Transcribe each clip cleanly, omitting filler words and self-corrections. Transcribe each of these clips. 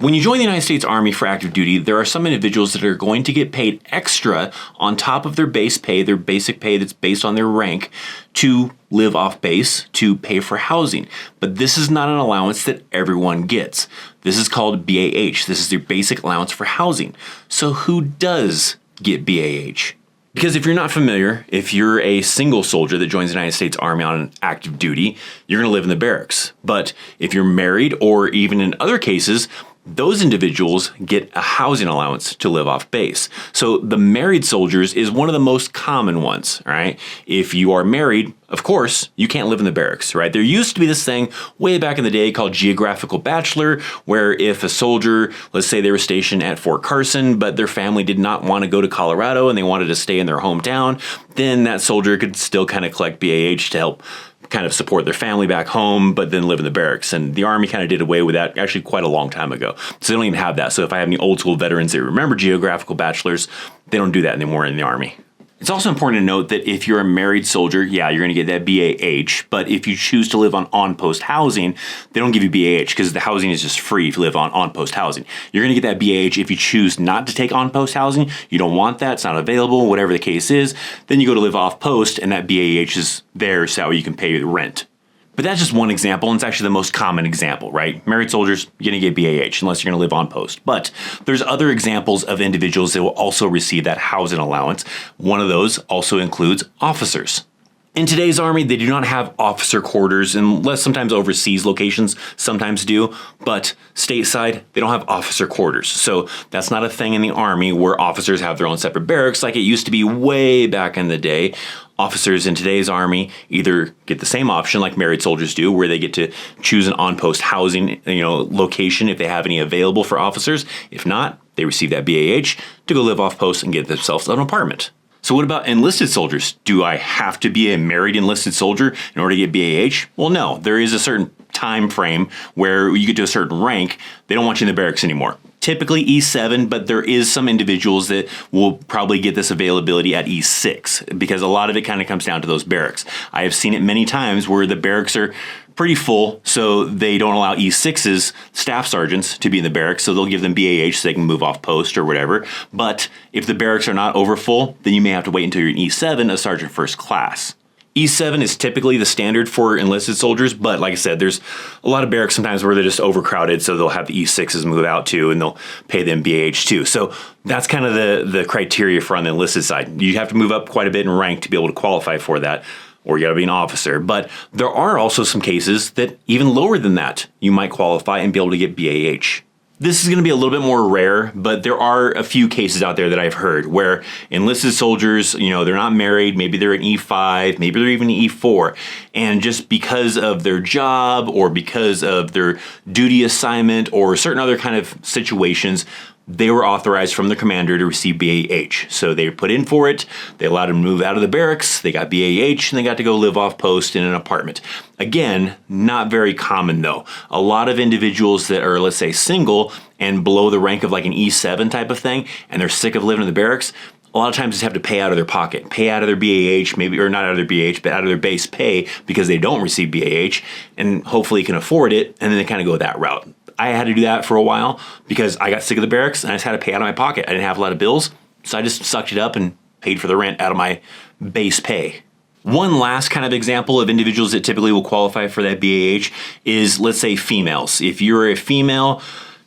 When you join the United States Army for active duty, there are some individuals that are going to get paid extra on top of their base pay, their basic pay that's based on their rank, to live off base, to pay for housing. But this is not an allowance that everyone gets. This is called BAH. This is your basic allowance for housing. So who does get BAH? Because if you're not familiar, if you're a single soldier that joins the United States Army on active duty, you're going to live in the barracks. But if you're married, or even in other cases, those individuals get a housing allowance to live off base. So the married soldiers is one of the most common ones, right? If you are married, of course, you can't live in the barracks, right? There used to be this thing way back in the day called geographical bachelor, where if a soldier, let's say they were stationed at Fort Carson, but their family did not want to go to Colorado and they wanted to stay in their hometown, then that soldier could still kind of collect BAH to help kind of support their family back home, but then live in the barracks. And the Army kind of did away with that actually quite a long time ago. So they don't even have that. So if I have any old school veterans that remember geographical bachelors, they don't do that anymore in the Army. It's also important to note that if you're a married soldier, yeah, you're going to get that BAH, but if you choose to live on-post housing, they don't give you BAH because the housing is just free if you live on on-post housing. You're going to get that BAH if you choose not to take on-post housing. You don't want that, it's not available, whatever the case is. Then you go to live off-post and that BAH is there so you can pay the rent. But that's just one example, and it's actually the most common example, right? Married soldiers, you're going to get BAH unless you're going to live on post. But there's other examples of individuals that will also receive that housing allowance. One of those also includes officers. In today's Army, they do not have officer quarters, unless sometimes overseas locations sometimes do, but stateside, they don't have officer quarters. So that's not a thing in the Army where officers have their own separate barracks like it used to be way back in the day. Officers in today's Army either get the same option like married soldiers do, where they get to choose an on-post housing location if they have any available for officers. If not, they receive that BAH to go live off post and get themselves an apartment. So what about enlisted soldiers? Do I have to be a married enlisted soldier in order to get BAH? Well, no. There is a certain time frame where you get to a certain rank, they don't want you in the barracks anymore. Typically E7, but there is some individuals that will probably get this availability at E6 because a lot of it kind of comes down to those barracks. I have seen it many times where the barracks are pretty full, so they don't allow E6's staff sergeants to be in the barracks, so they'll give them BAH so they can move off post or whatever. But if the barracks are not over full, then you may have to wait until you're in E7, a sergeant first class. E7 is typically the standard for enlisted soldiers, but like I said, there's a lot of barracks sometimes where they're just overcrowded, so they'll have the E6s move out too, and they'll pay them BAH too. So that's kind of the criteria for on the enlisted side. You have to move up quite a bit in rank to be able to qualify for that, or you gotta be an officer. But there are also some cases that even lower than that, you might qualify and be able to get BAH. This is going to be a little bit more rare, but there are a few cases out there that I've heard where enlisted soldiers, they're not married, maybe they're in E5, maybe they're even in E4, and just because of their job or because of their duty assignment or certain other kind of situations, they were authorized from the commander to receive BAH. So they were put in for it, they allowed them to move out of the barracks, they got BAH, and they got to go live off post in an apartment. Again, not very common though. A lot of individuals that are, let's say, single and below the rank of like an E7 type of thing, and they're sick of living in the barracks, a lot of times just have to pay out of their pocket, pay out of their BAH, maybe, or not out of their BAH, but out of their base pay because they don't receive BAH, and hopefully can afford it, and then they kind of go that route. I had to do that for a while because I got sick of the barracks and I just had to pay out of my pocket. I didn't have a lot of bills, so I just sucked it up and paid for the rent out of my base pay. One last kind of example of individuals that typically will qualify for that BAH is, let's say, females. If you're a female,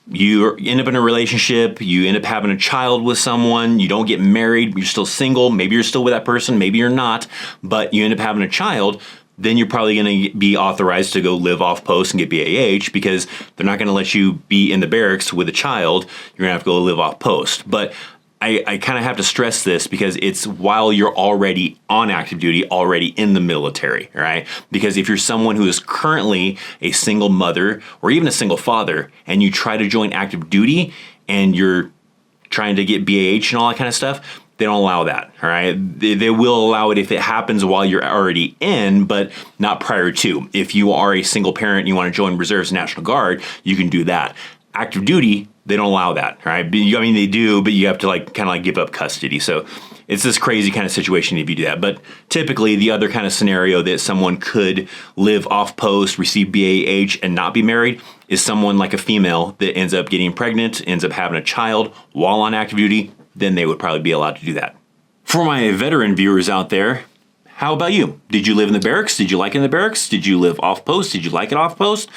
you end up in a relationship, you end up having a child with someone, you don't get married, you're still single, maybe you're still with that person, maybe you're not, but you end up having a child, then you're probably going to be authorized to go live off post and get BAH because they're not going to let you be in the barracks with a child. You're going to have to go live off post. But I kind of have to stress this because it's while you're already on active duty, already in the military, right? Because if you're someone who is currently a single mother or even a single father and you try to join active duty and you're trying to get BAH and all that kind of stuff, they don't allow that, all right? They will allow it if it happens while you're already in, but not prior to. If you are a single parent and you want to join Reserves and National Guard, you can do that. Active duty, they don't allow that, right? I mean, they do, but you have to like kind of like give up custody. So it's this crazy kind of situation if you do that. But typically the other kind of scenario that someone could live off post, receive BAH and not be married is someone like a female that ends up getting pregnant, ends up having a child while on active duty, then they would probably be allowed to do that. For my veteran viewers out there, how about you? Did you live in the barracks? Did you like it in the barracks? Did you live off post? Did you like it off post?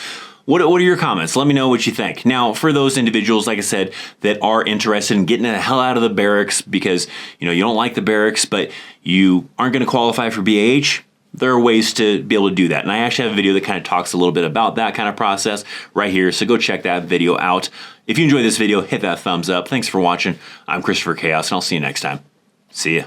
What are your comments? Let me know what you think. Now, for those individuals, like I said, that are interested in getting the hell out of the barracks because you don't like the barracks, but you aren't going to qualify for BAH, there are ways to be able to do that. And I actually have a video that kind of talks a little bit about that kind of process right here. So go check that video out. If you enjoyed this video, hit that thumbs up. Thanks for watching. I'm Christopher Chaos, and I'll see you next time. See ya.